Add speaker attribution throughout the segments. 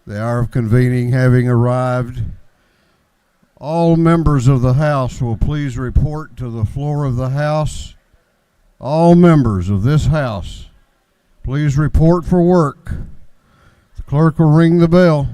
Speaker 1: The hour of convening having arrived, all members of the House will please report to the floor of the House. All members of this House, please report for work. The clerk will ring the bell.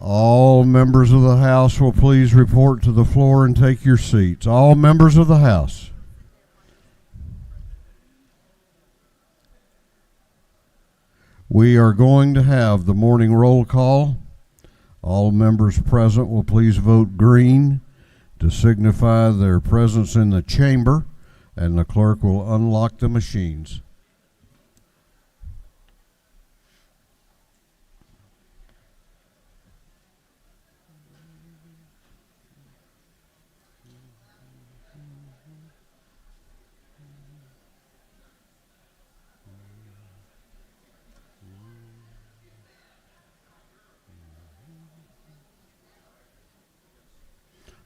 Speaker 1: All members of the House will please report to the floor and take your seats. All members of the House. We are going to have the morning roll call. All members present will please vote green to signify their presence in the chamber, and the clerk will unlock the machines.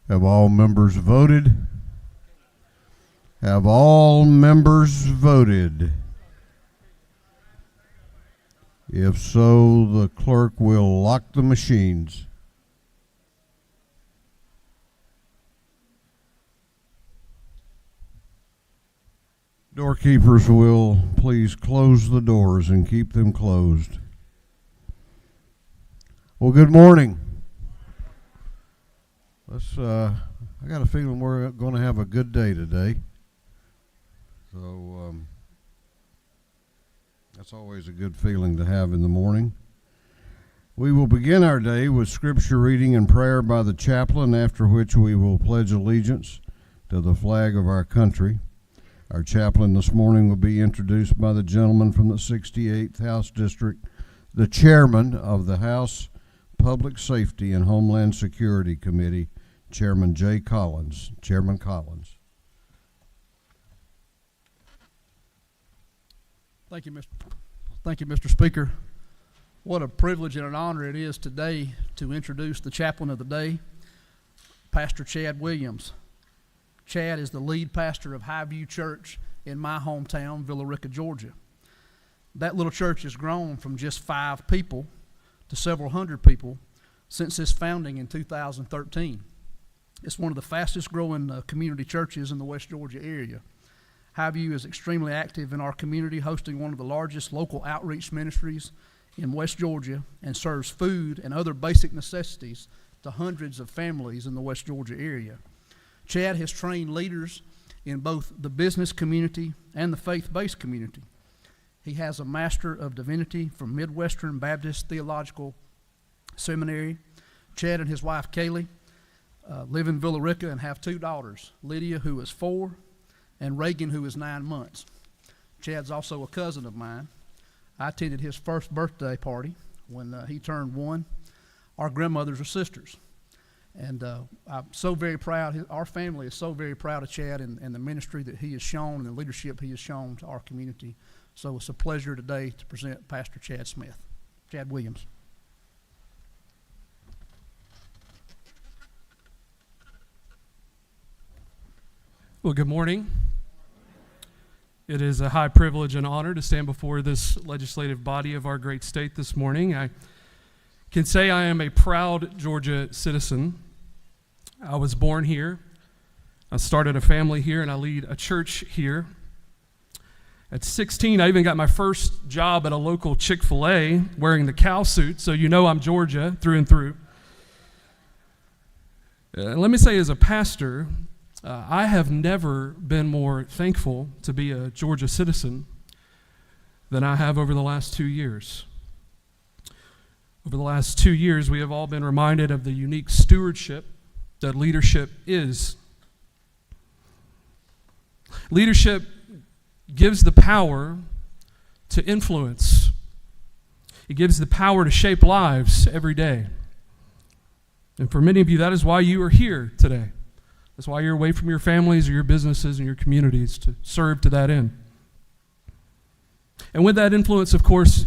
Speaker 1: Have all members voted? Have all members voted? If so, the clerk will lock the machines. Doorkeepers will please close the doors and keep them closed. Well, good morning. I got a feeling we're going to have a good day today. So that's always a good feeling to have in the morning. We will begin our day with scripture reading and prayer by the chaplain, after which we will pledge allegiance to the flag of our country. Our chaplain this morning will be introduced by the gentleman from the 68th House District, the chairman of the House Public Safety and Homeland Security Committee, Chairman J. Collins. Chairman Collins.
Speaker 2: Thank you, Mr. Speaker. What a privilege and an honor it is today to introduce the chaplain of the day, Pastor Chad Williams. Chad is the lead pastor of Highview Church in my hometown, Villa Rica, Georgia. That little church has grown from just 5 people to several hundred people since its founding in 2013. It's one of the fastest growing community churches in the West Georgia area. Highview is extremely active in our community, hosting one of the largest local outreach ministries in West Georgia, and serves food and other basic necessities to hundreds of families in the West Georgia area. Chad has trained leaders in both the business community and the faith-based community. He has a Master of Divinity from Midwestern Baptist Theological Seminary. Chad and his wife, Kaylee, live in Villa Rica and have 2 daughters, Lydia, who is 4, and Reagan, who is 9 months. Chad's also a cousin of mine. I attended his first birthday party when he turned 1. Our grandmothers are sisters. And I'm so very proud, our family is so very proud of Chad and the ministry that he has shown and the leadership he has shown to our community. So it's a pleasure today to present Pastor Chad Smith. Chad Williams.
Speaker 3: Well, good morning. It is a high privilege and honor to stand before this legislative body of our great state this morning. I can say I am a proud Georgia citizen. I was born here. I started a family here, and I lead a church here. At 16, I even got my first job at a local Chick-fil-A wearing the cow suit, so you know I'm Georgia through and through. Let me say, as a pastor, I have never been more thankful to be a Georgia citizen than I have over the last 2 years. Over the last 2 years, we have all been reminded of the unique stewardship that leadership is. Leadership gives the power to influence. It gives the power to shape lives every day. And for many of you, that is why you are here today. That's why you're away from your families or your businesses and your communities to serve to that end. And with that influence, of course,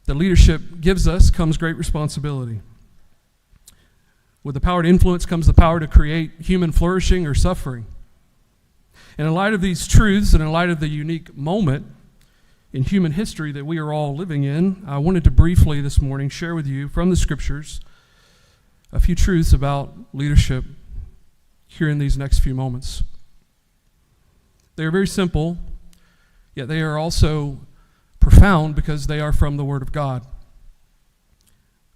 Speaker 3: that leadership gives us comes great responsibility. With the power to influence comes the power to create human flourishing or suffering. And in light of these truths and in light of the unique moment in human history that we are all living in, I wanted to briefly this morning share with you from the Scriptures a few truths about leadership here in these next few moments. They are very simple, yet they are also profound because they are from the Word of God.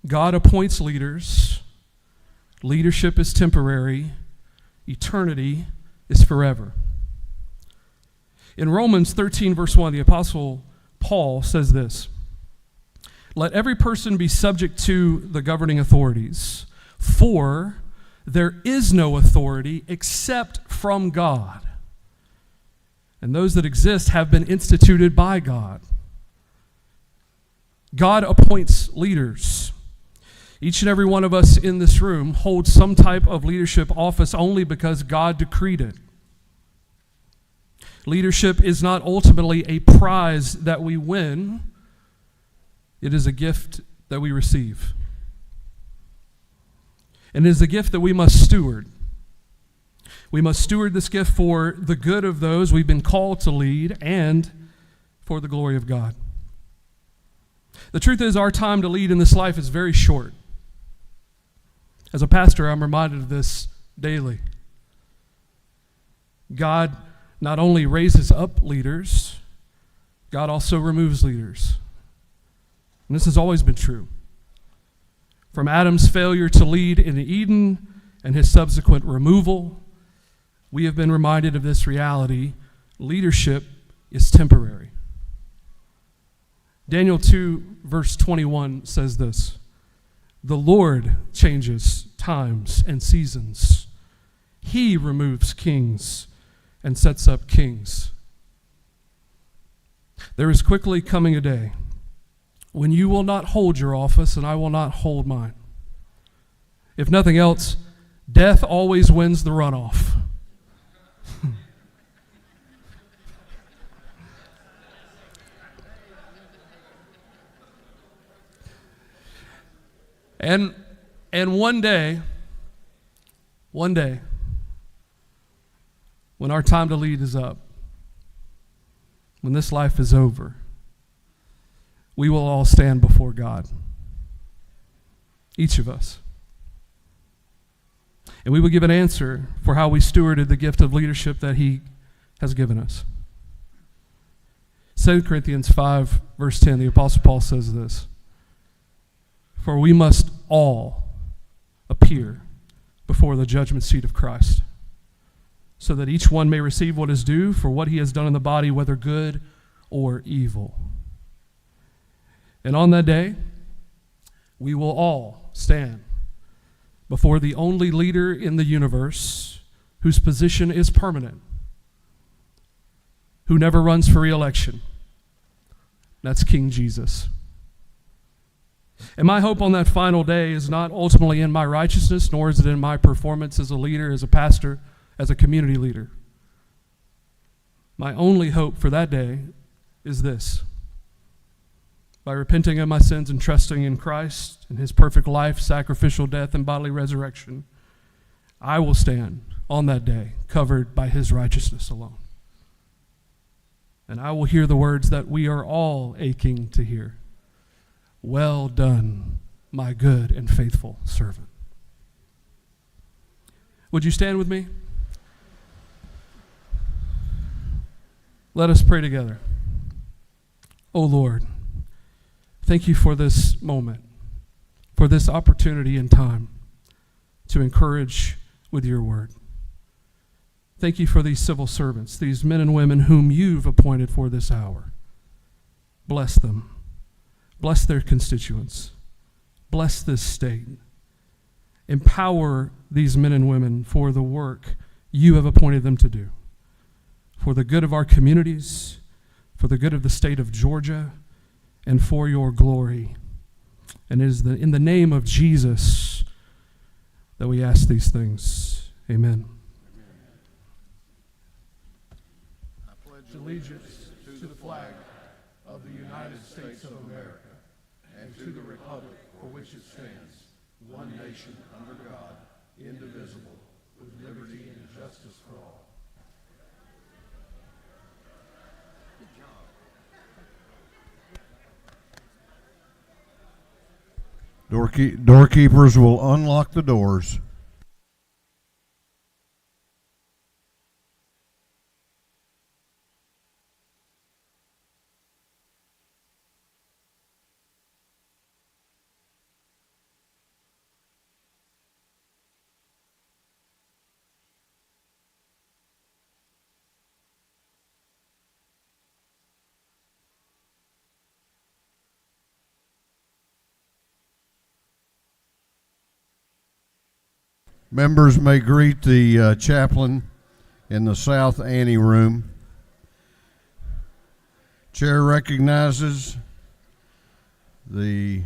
Speaker 3: God appoints leaders. Leadership is temporary. Eternity is forever. In Romans 13, verse 1, the Apostle Paul says this: "Let every person be subject to the governing authorities, for there is no authority except from God, and those that exist have been instituted by God." God appoints leaders. Each and every one of us in this room holds some type of leadership office only because God decreed it. Leadership is not ultimately a prize that we win. It is a gift that we receive. And it is a gift that we must steward. We must steward this gift for the good of those we've been called to lead and for the glory of God. The truth is, our time to lead in this life is very short. As a pastor, I'm reminded of this daily. God not only raises up leaders, God also removes leaders. And this has always been true. From Adam's failure to lead in Eden and his subsequent removal, we have been reminded of this reality: leadership is temporary. Daniel 2, verse 21 says this: "The Lord changes times and seasons. He removes kings and sets up kings." There is quickly coming a day when you will not hold your office and I will not hold mine. If nothing else, death always wins the runoff. And one day, when our time to lead is up, when this life is over, we will all stand before God. Each of us. And we will give an answer for how we stewarded the gift of leadership that He has given us. 2 Corinthians 5, verse 10, the Apostle Paul says this: "For we must all appear before the judgment seat of Christ, so that each one may receive what is due for what he has done in the body, whether good or evil." And on that day, we will all stand before the only leader in the universe whose position is permanent, who never runs for re-election. That's King Jesus. And my hope on that final day is not ultimately in my righteousness, nor is it in my performance as a leader, as a pastor, as a community leader. My only hope for that day is this: by repenting of my sins and trusting in Christ and His perfect life, sacrificial death, and bodily resurrection, I will stand on that day covered by His righteousness alone. And I will hear the words that we are all aching to hear: "Well done, my good and faithful servant." Would you stand with me? Let us pray together. O Lord, thank you for this moment, for this opportunity and time to encourage with your word. Thank you for these civil servants, these men and women whom you've appointed for this hour. Bless them. Bless their constituents. Bless this state. Empower these men and women for the work you have appointed them to do. for the good of our communities, for the good of the state of Georgia, and for your glory. And it is in the name of Jesus that we ask these things. Amen.
Speaker 2: I pledge allegiance to the flag of the United States of America and to the republic for which it stands, one nation under God, indivisible, with liberty and justice for all.
Speaker 1: Doorkeepers will unlock the doors. Members may greet the chaplain in the South Ante room. Chair recognizes the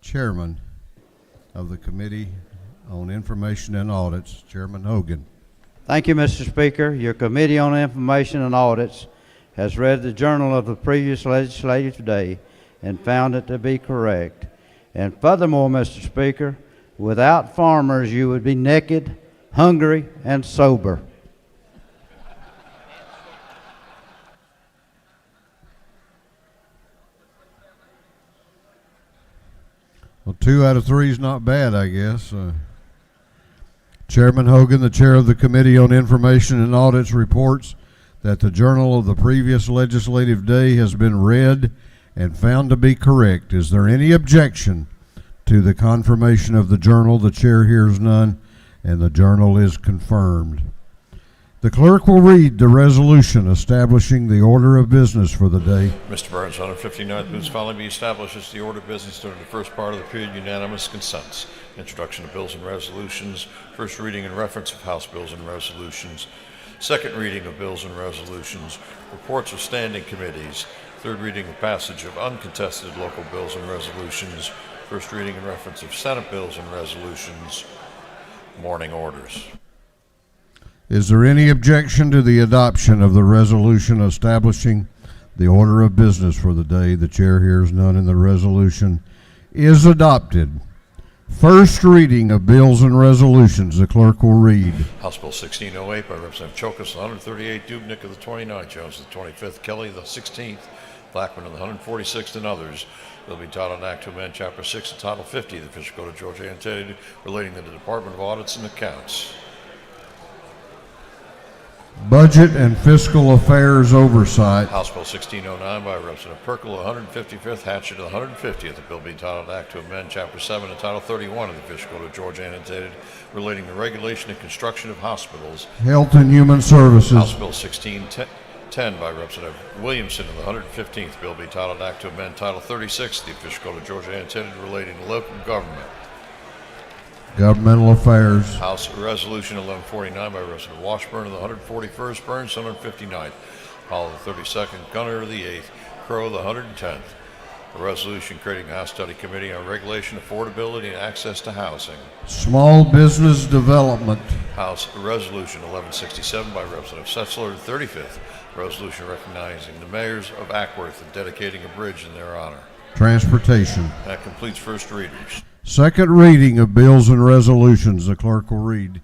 Speaker 1: chairman of the Committee on Information and Audits, Chairman Hogan.
Speaker 4: Thank you, Mr. Speaker. Your Committee on Information and Audits has read the journal of the previous legislative day and found it to be correct. And furthermore, Mr. Speaker, without farmers, you would be naked, hungry, and sober.
Speaker 1: Well, 2 out of 3 is not bad, I guess. Chairman Hogan, the chair of the Committee on Information and Audits, reports that the journal of the previous legislative day has been read and found to be correct. Is there any objection to the confirmation of the journal? The chair hears none, and the journal is confirmed. The clerk will read the resolution establishing the order of business for the day.
Speaker 5: Mr. Burns, 159th moves following be established as the order of business during the first part of the period. Unanimous consents. Introduction of bills and resolutions. First reading and reference of House bills and resolutions. Second reading of bills and resolutions. Reports of standing committees. Third reading and passage of uncontested local bills and resolutions. First reading and reference of Senate bills and resolutions. Morning orders.
Speaker 1: Is there any objection to the adoption of the resolution establishing the order of business for the day? The chair hears none, and the resolution is adopted. First reading of bills and resolutions. The clerk will read.
Speaker 5: House Bill 1608 by Representative Chokas, the 138th, Dubnik of the 29th, Jones of the 25th, Kelly the 16th, Blackman of the 146th, and others. Bill be titled an act to amend Chapter 6 and Title 50 of the Official Code of Georgia Annotated relating to the Department of Audits and Accounts.
Speaker 1: Budget and Fiscal Affairs Oversight.
Speaker 5: House Bill 1609 by Representative Perkel, 155th, Hatchett of the 150th. The bill be titled Act to amend Chapter 7 and Title 31 of the Official Code of Georgia Annotated relating to regulation and construction of hospitals.
Speaker 1: Health and Human Services.
Speaker 5: House Bill 1610 by Representative Williamson of the 115th. Bill be titled Act to amend Title 36 of the Official Code of Georgia Annotated relating to local government.
Speaker 1: Governmental Affairs.
Speaker 5: House Resolution 1149 by Representative Washburn of the 141st, Burns 159th, Hall the 32nd, Gunner of the 8th, Crow the 110th. A resolution creating a House Study Committee on Regulation, Affordability, and Access to Housing.
Speaker 1: Small Business Development.
Speaker 5: House Resolution 1167 by Representative Setzler, 35th. Resolution recognizing the mayors of Ackworth and dedicating a bridge in their honor.
Speaker 1: Transportation.
Speaker 5: That completes first readers.
Speaker 1: Second reading of bills and resolutions. The clerk will read.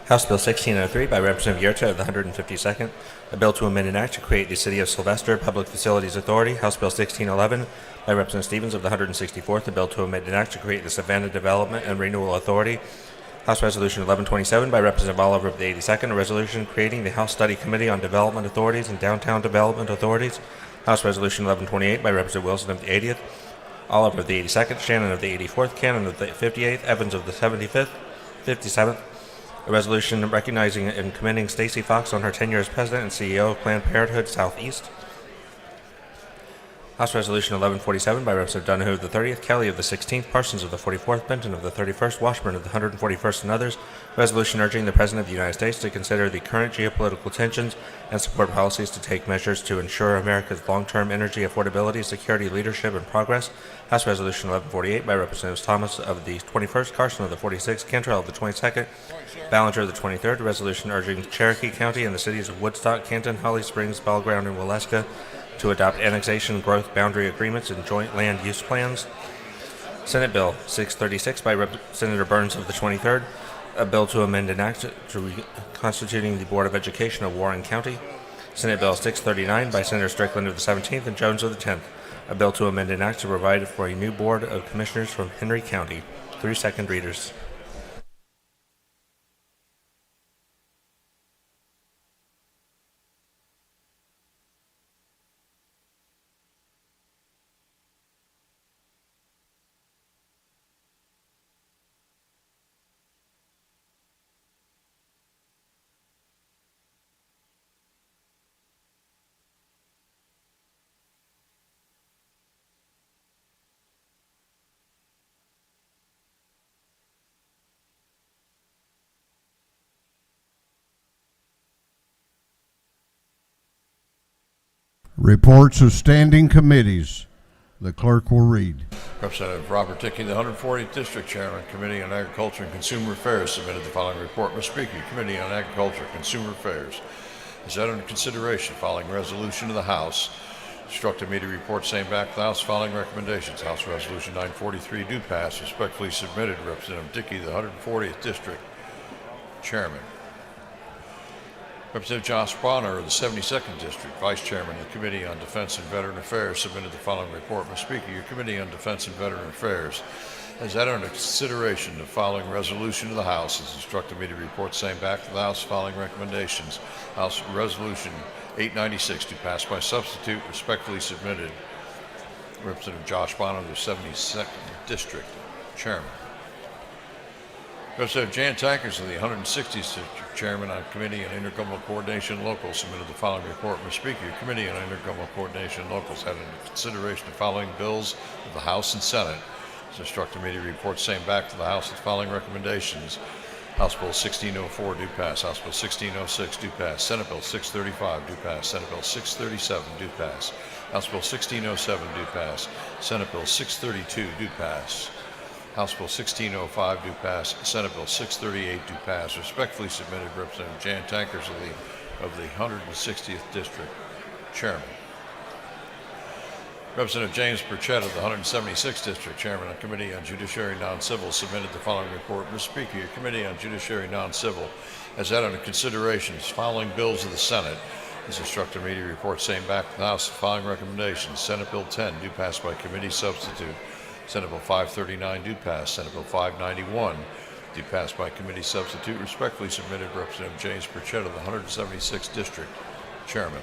Speaker 6: House Bill 1603 by Representative Yerta of the 152nd, a bill to amend an act to create the City of Sylvester Public Facilities Authority. House Bill 1611 by Representative Stevens of the 164th, a bill to amend an act to create the Savannah Development and Renewal Authority. House Resolution 1127 by Representative Oliver of the 82nd, a resolution creating the House Study Committee on Development Authorities and Downtown Development Authorities. House Resolution 1128 by Representative Wilson of the 80th, Oliver of the 82nd, Shannon of the 84th, Cannon of the 58th, Evans of the 57th, a resolution recognizing and commending Stacy Fox on her tenure as President and CEO of Planned Parenthood Southeast. House Resolution 1147 by Representative Donohue of the 30th, Kelly of the 16th, Parsons of the 44th, Benton of the 31st, Washburn of the 141st, and others. Resolution urging the President of the United States to consider the current geopolitical tensions and support policies to take measures to ensure America's long-term energy affordability, security, leadership, and progress. House Resolution 1148 by Representatives Thomas of the 21st, Carson of the 46th, Cantrell of the 22nd, Ballinger of the 23rd. Resolution urging Cherokee County and the cities of Woodstock, Canton, Holly Springs, Bell Ground, and Waleska to adopt annexation growth boundary agreements and joint land use plans. Senate Bill 636 by Senator Burns of the 23rd, a bill to amend an act constituting the Board of Education of Warren County. Senate Bill 639 by Senator Strickland of the 17th and Jones of the 10th, a bill to amend an act to provide for a new Board of Commissioners from Henry County. 3 second readers.
Speaker 1: Reports of standing committees. The clerk will read.
Speaker 5: Representative Robert Dickey, the 140th District Chairman, Committee on Agriculture and Consumer Affairs, submitted the following report. Mr. Speaker, Committee on Agriculture and Consumer Affairs is that under consideration following resolution of the House, instructed me to report same back to the House following recommendations. House Resolution 943 do pass. Respectfully submitted, Representative Dickey, the 140th District Chairman. Representative Josh Bonner of the 72nd District, Vice Chairman of the Committee on Defense and Veteran Affairs, submitted the following report. Mr. Speaker, your Committee on Defense and Veteran Affairs has had under consideration the following resolution of the House. Has instructed me to report same back to the House following recommendations. House Resolution 896 to pass by substitute. Respectfully submitted, Representative Josh Bonner of the 72nd District Chairman. Representative Jan Tankers of the 160th District Chairman on Committee on Intergovernmental Coordination and Locals submitted the following report. Mr. Speaker, your Committee on Intergovernmental Coordination and Locals had under consideration the following bills of the House and Senate. It's instructed me to report same back to the House with the following recommendations. House Bill 1604 do pass. House Bill 1606 do pass. Senate Bill 635 do pass. Senate Bill 637 do pass. House Bill 1607 do pass. Senate Bill 632 do pass. House Bill 1605 do pass. Senate Bill 638 do pass. Respectfully submitted, Representative Jan Tankers of the 160th District Chairman. Representative James Burchett of the 176th District Chairman on Committee on Judiciary Non-Civil submitted the following report. Mr. Speaker, your Committee on Judiciary Non-Civil has had under consideration the following bills of the Senate. Has instructed me to report same back to the House the following recommendations. Senate Bill 10 do pass by committee substitute. Senate Bill 539 do pass. Senate Bill 591 do pass by committee substitute. Respectfully submitted, Representative James Burchett of the 176th District Chairman.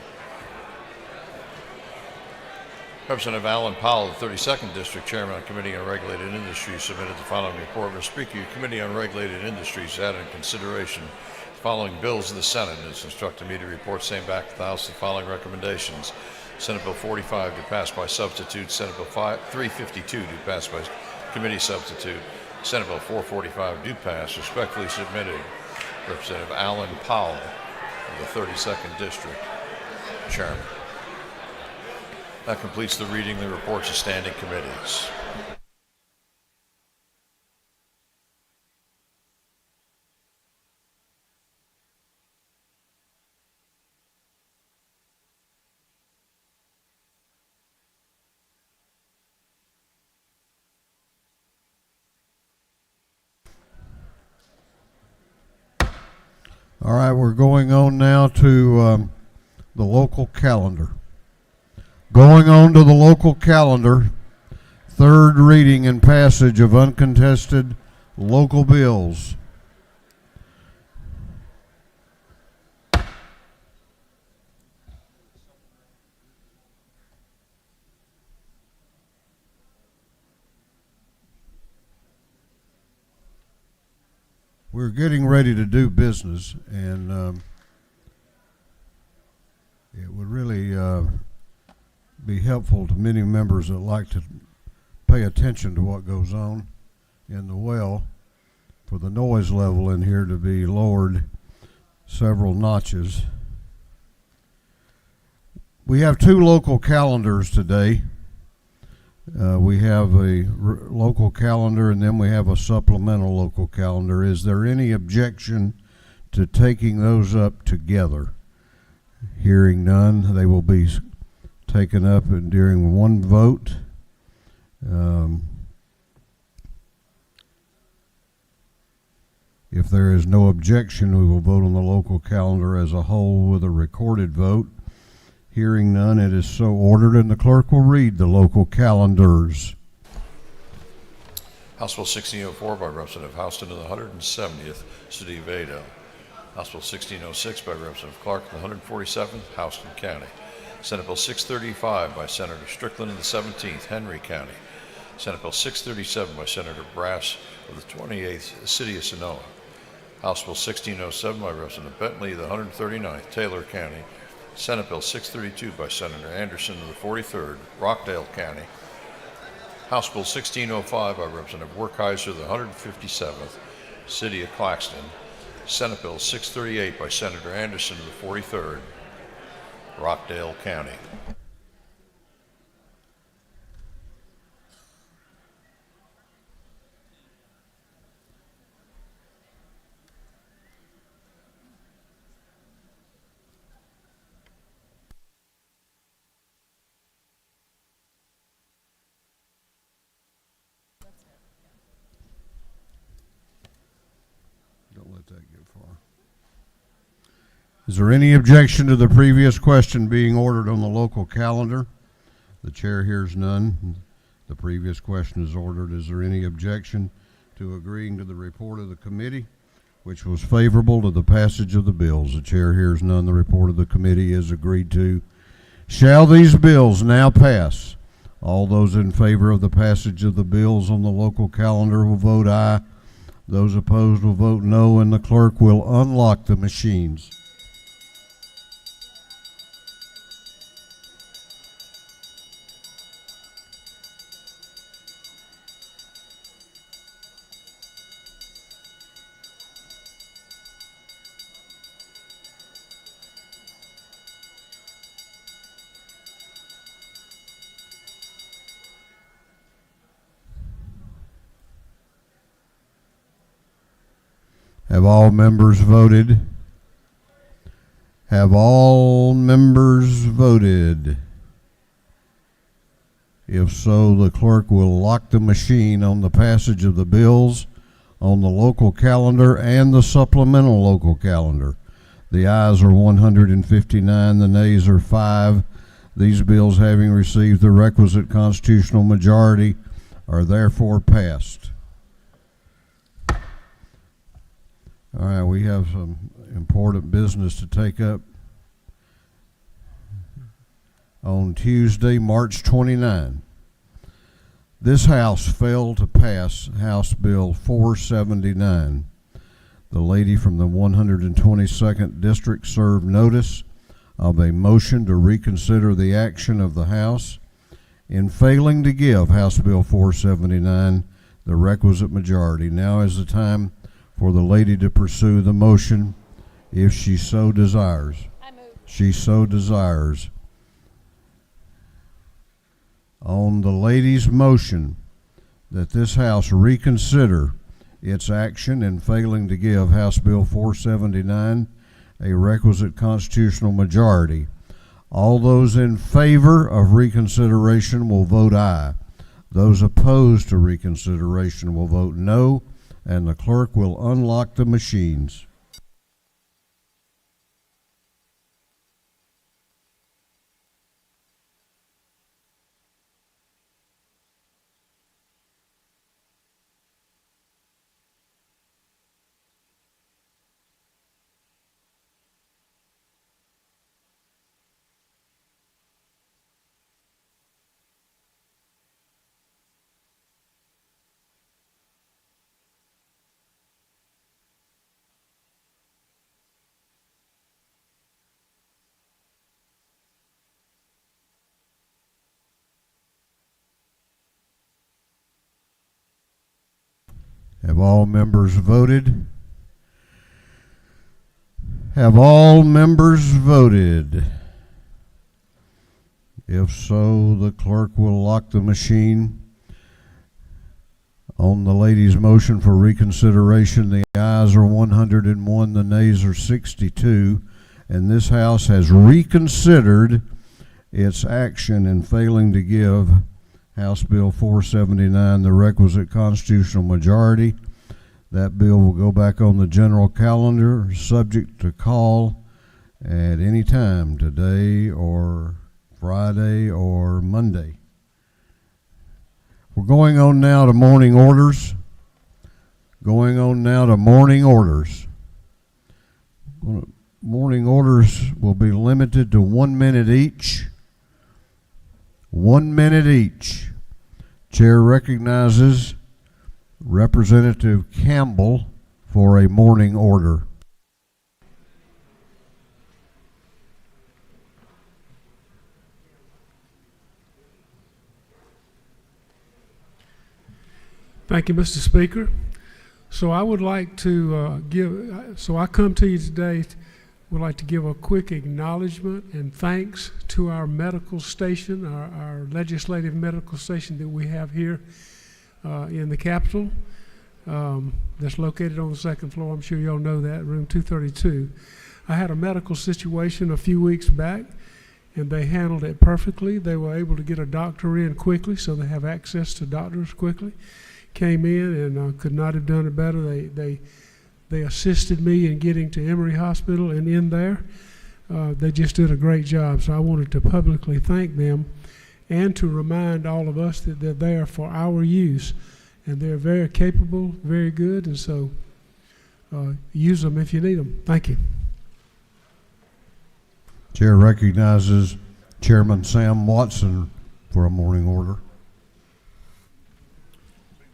Speaker 5: Representative Alan Powell of the 32nd District Chairman on Committee on Regulated Industries submitted the following report. Mr. Speaker, your Committee on Regulated Industries had in consideration the following bills of the Senate and has instructed me to report same back to the House the following recommendations. Senate Bill 45 to pass by substitute. Senate Bill 352 to pass by committee substitute. Senate Bill 445 do pass. Respectfully submitted, Representative Alan Powell of the 32nd District Chairman. That completes the reading of the reports of standing committees.
Speaker 1: All right, we're going on now to the local calendar. Going on to the local calendar, third reading and passage of uncontested local bills. We're getting ready to do business, and it would really be helpful to many members that like to pay attention to what goes on in the well for the noise level in here to be lowered several notches. We have two local calendars today. We have a local calendar and then we have a supplemental local calendar. Is there any objection to taking those up together? Hearing none, they will be taken up during one vote. If there is no objection, we will vote on the local calendar as a whole with a recorded vote. Hearing none, it is so ordered, and the clerk will read the local calendars.
Speaker 5: House Bill 1604 by Representative Houston of the 170th, City of Ada. House Bill 1606 by Representative Clark of the 147th, Houston County. Senate Bill 635 by Senator Strickland of the 17th, Henry County. Senate Bill 637 by Senator Brass of the 28th, City of Sonoma. House Bill 1607 by Representative Bentley of the 139th, Taylor County. Senate Bill 632 by Senator Anderson of the 43rd, Rockdale County. House Bill 1605 by Representative Werkheiser of the 157th, City of Claxton. Senate Bill 638 by Senator Anderson of the 43rd, Rockdale County.
Speaker 1: Don't let that get far. Is there any objection to the previous question being ordered on the local calendar? The chair hears none. The previous question is ordered. Is there any objection to agreeing to the report of the committee, which was favorable to the passage of the bills? The chair hears none. The report of the committee is agreed to. Shall these bills now pass? All those in favor of the passage of the bills on the local calendar will vote aye. Those opposed will vote no, and the clerk will unlock the machines. Have all members voted? Have all members voted? If so, the clerk will lock the machine on the passage of the bills on the local calendar and the supplemental local calendar. The ayes are 159, the nays are 5. These bills, having received the requisite constitutional majority, are therefore passed. All right, we have some important business to take up. On Tuesday, March 29, this House failed to pass House Bill 479. The lady from the 122nd District served notice of a motion to reconsider the action of the House in failing to give House Bill 479 the requisite majority. Now is the time for the lady to pursue the motion if she so desires.
Speaker 7: I move.
Speaker 1: She so desires. On the lady's motion that this House reconsider its action in failing to give House Bill 479 a requisite constitutional majority, all those in favor of reconsideration will vote aye. Those opposed to reconsideration will vote no, and the clerk will unlock the machines. Have all members voted? Have all members voted? If so, the clerk will lock the machine. On the lady's motion for reconsideration, the ayes are 101, the nays are 62, and this House has reconsidered its action in failing to give House Bill 479 the requisite constitutional majority. That bill will go back on the general calendar, subject to call at any time today or Friday or Monday. We're going on now to morning orders. Morning orders will be limited to 1 minute each. 1 minute each. Chair recognizes Representative Campbell for a morning order.
Speaker 7: Thank you, Mr. Speaker. So I would like to I come to you today, would like to give a quick acknowledgement and thanks to our medical station, our legislative medical station that we have here in the Capitol, that's located on the second floor. I'm sure you all know that, room 232. I had a medical situation a few weeks back, and they handled it perfectly. They were able to get a doctor in quickly, so they have access to doctors quickly. Came in and could not have done it better. They assisted me in getting to Emory Hospital, and in there, they just did a great job. So I wanted to publicly thank them and to remind all of us that they're there for our use. And they're very capable, very good, and so use them if you need them. Thank you.
Speaker 1: Chair recognizes Chairman Sam Watson for a morning order.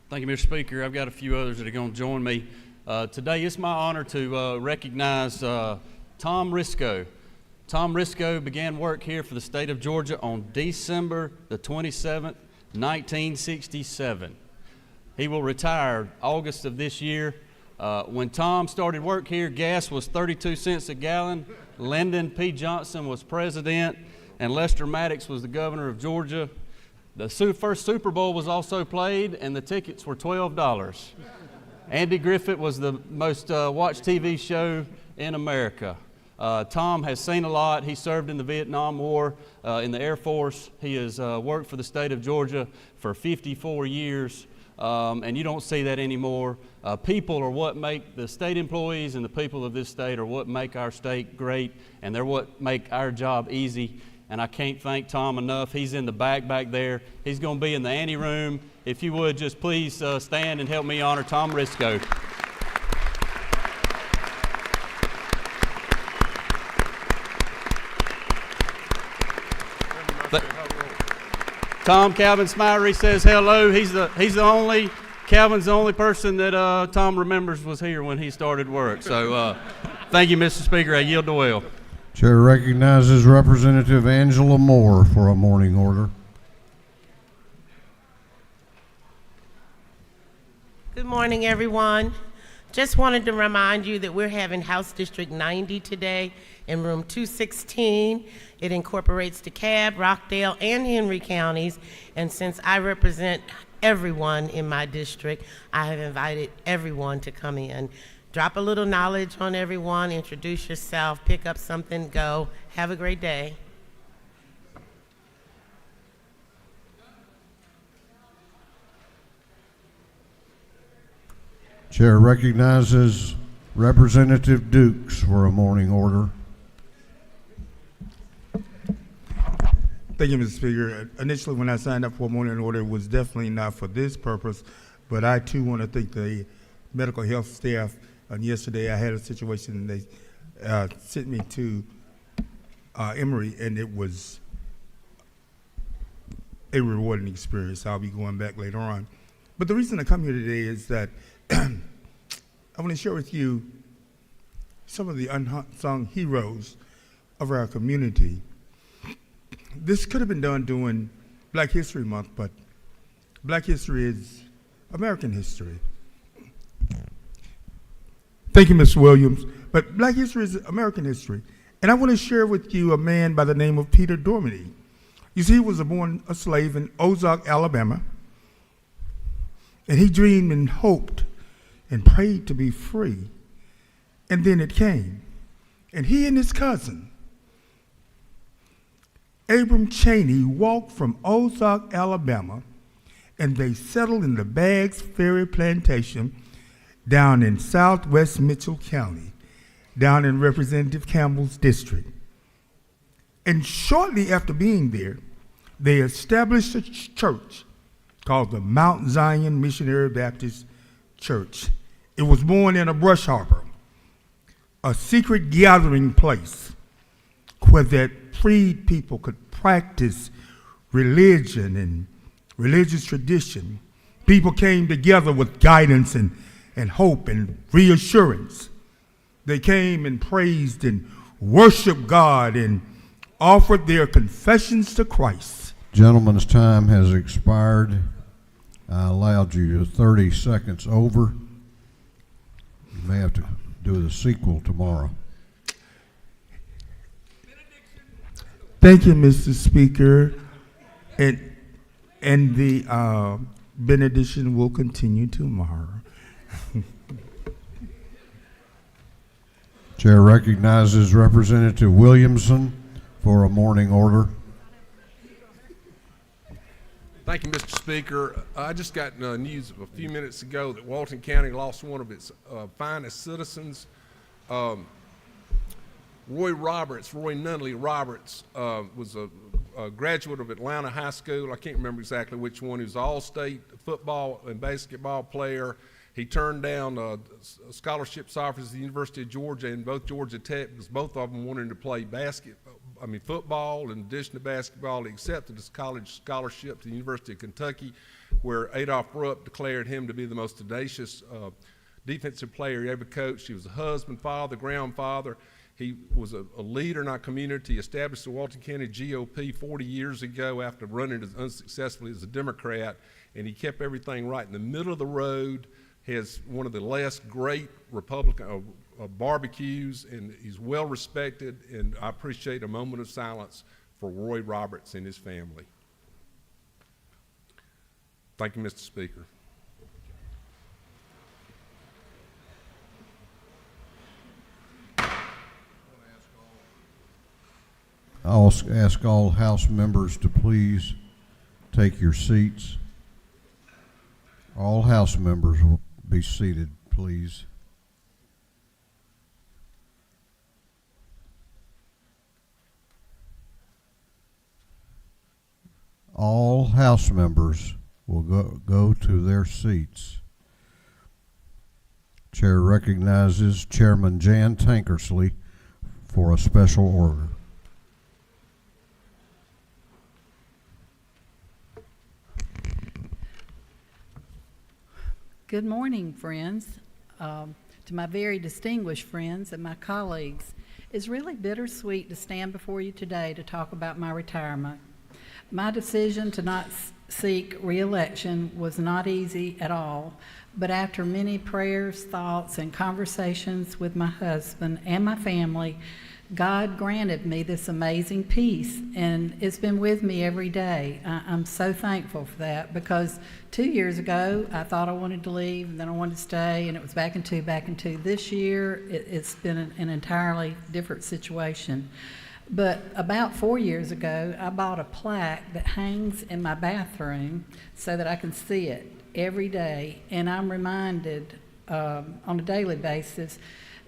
Speaker 8: Thank you, Mr. Speaker. I've got a few others that are going to join me. Today it's my honor to recognize Tom Risco. Tom Risco began work here for the state of Georgia on December the 27th, 1967. He will retire August of this year. When Tom started work here, gas was 32 cents a gallon. Lyndon P. Johnson was president, and Lester Maddox was the governor of Georgia. The first Super Bowl was also played, and the tickets were $12. Andy Griffith was the most watched TV show in America. Tom has seen a lot. He served in the Vietnam War in the Air Force. He has worked for the state of Georgia for 54 years, and you don't see that anymore. People are what make the state employees, and the people of this state are what make our state great, and they're what make our job easy. And I can't thank Tom enough. He's in the back there. He's going to be in the ante room. If you would, just please stand and help me honor Tom Risco. Tom Calvin Smyrie says hello. Calvin's the only person that Tom remembers was here when he started work. So thank you, Mr. Speaker. I yield the will.
Speaker 1: Chair recognizes Representative Angela Moore for a morning order.
Speaker 9: Good morning, everyone. Just wanted to remind you that we're having House District 90 today in room 216. It incorporates DeKalb, Rockdale, and Henry counties. And since I represent everyone in my district, I have invited everyone to come in. Drop a little knowledge on everyone, introduce yourself, pick up something, go. Have a great day.
Speaker 1: Chair recognizes Representative Dukes for a morning order.
Speaker 10: Thank you, Mr. Speaker. Initially, when I signed up for a morning order, it was definitely not for this purpose, but I too want to thank the medical health staff. Yesterday, I had a situation, and they sent me to Emory, and it was a rewarding experience. I'll be going back later on. But the reason I come here today is that I want to share with you some of the unsung heroes of our community. This could have been done during Black History Month, but Black history is American history. Thank you, Mr. Williams. But Black history is American history. And I want to share with you a man by the name of Peter Dormany. You see, he was born a slave in Ozark, Alabama. And he dreamed and hoped and prayed to be free. And then it came. And he and his cousin, Abram Cheney, walked from Ozark, Alabama, and they settled in the Baggs Ferry Plantation down in southwest Mitchell County, down in Representative Campbell's district. And shortly after being there, they established a church called the Mount Zion Missionary Baptist Church. It was born in a brush harbor, a secret gathering place where that freed people could practice religion and religious tradition. People came together with guidance and hope and reassurance. They came and praised and worshiped God and offered their confessions to Christ.
Speaker 1: Gentlemen's time has expired. I allowed you 30 seconds over. You may have to do the sequel tomorrow.
Speaker 10: Thank you, Mr. Speaker. And the benediction will continue tomorrow.
Speaker 1: Chair recognizes Representative Williamson for a morning order.
Speaker 11: Thank you, Mr. Speaker. I just got news a few minutes ago that Walton County lost one of its finest citizens. Roy Nunley Roberts was a graduate of Atlanta High School. I can't remember exactly which one. He was an all-state football and basketball player. He turned down scholarships offers at the University of Georgia and both Georgia Tech because both of them wanted to play football in addition to basketball. He accepted his college scholarship to the University of Kentucky, where Adolph Rupp declared him to be the most tenacious defensive player he ever coached. He was a husband, father, grandfather. He was a leader in our community. He established the Walton County GOP 40 years ago after running unsuccessfully as a Democrat, and he kept everything right in the middle of the road. He has one of the last great Republican barbecues, and he's well respected, and I appreciate a moment of silence for Roy Roberts and his family. Thank you, Mr. Speaker.
Speaker 1: I'll ask all House members to please take your seats. All House members will be seated, please. All House members will go to their seats. Chair recognizes Chairman Jan Tankersley for a special order.
Speaker 12: Good morning, friends. To my very distinguished friends and my colleagues, it's really bittersweet to stand before you today to talk about my retirement. My decision to not seek re-election was not easy at all, but after many prayers, thoughts, and conversations with my husband and my family, God granted me this amazing peace, and it's been with me every day. I'm so thankful for that, because 2 years ago, I thought I wanted to leave, and then I wanted to stay, and it was back and two. This year, it's been an entirely different situation. But about 4 years ago, I bought a plaque that hangs in my bathroom so that I can see it every day, and I'm reminded on a daily basis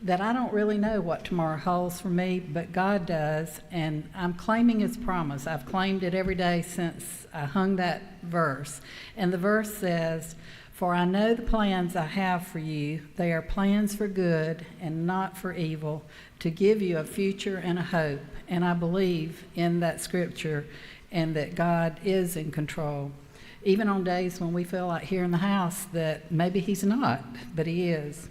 Speaker 12: that I don't really know what tomorrow holds for me, but God does, and I'm claiming His promise. I've claimed it every day since I hung that verse. And the verse says, "For I know the plans I have for you. They are plans for good and not for evil, to give you a future and a hope." And I believe in that scripture and that God is in control. even on days when we feel like here in the house that maybe he's not, but he is.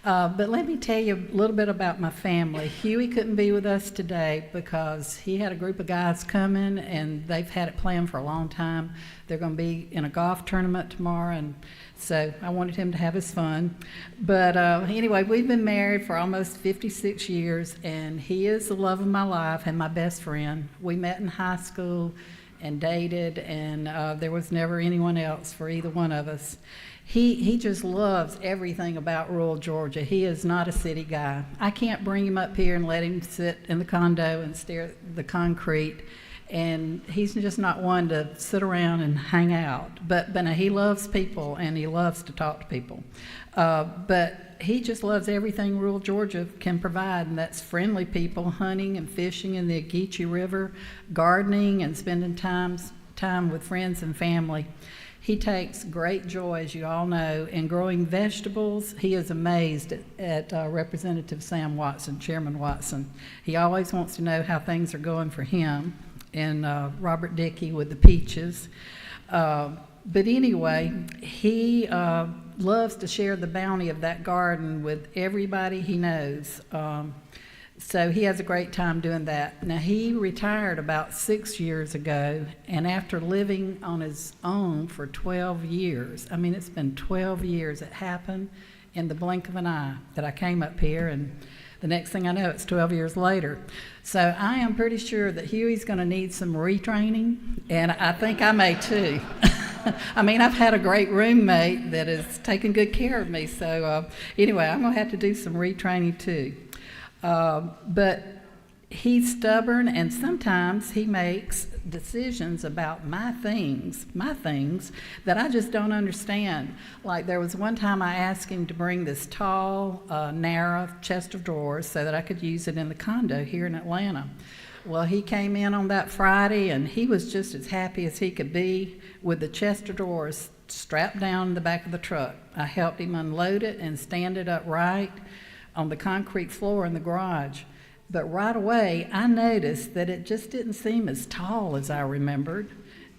Speaker 12: But let me tell you a little bit about my family. Huey couldn't be with us today because he had a group of guys coming, and they've had it planned for a long time. They're going to be in a golf tournament tomorrow, and so I wanted him to have his fun. But anyway, we've been married for almost 56 years, and he is the love of my life and my best friend. We met in high school and dated, and there was never anyone else for either one of us. He just loves everything about rural Georgia. He is not a city guy. I can't bring him up here and let him sit in the condo and stare at the concrete, and he's just not one to sit around and hang out. But no, he loves people, and he loves to talk to people. But he just loves everything rural Georgia can provide, and that's friendly people, hunting and fishing in the Ogeechee River, gardening, and spending time with friends and family. He takes great joy, as you all know, in growing vegetables. He is amazed at Representative Sam Watson, Chairman Watson. He always wants to know how things are going for him, and Robert Dickey with the peaches. But anyway, he loves to share the bounty of that garden with everybody he knows. So he has a great time doing that. Now, he retired about 6 years ago, and after living on his own for 12 years, I mean, it's been 12 years. It happened in the blink of an eye that I came up here, and the next thing I know, it's 12 years later. So I am pretty sure that Huey's going to need some retraining, and I think I may too. I mean, I've had a great roommate that has taken good care of me, so anyway, I'm going to have to do some retraining too. But he's stubborn, and sometimes he makes decisions about my things that I just don't understand. Like there was one time I asked him to bring this tall, narrow chest of drawers so that I could use it in the condo here in Atlanta. Well, he came in on that Friday, and he was just as happy as he could be with the chest of drawers strapped down in the back of the truck. I helped him unload it and stand it upright on the concrete floor in the garage. But right away, I noticed that it just didn't seem as tall as I remembered.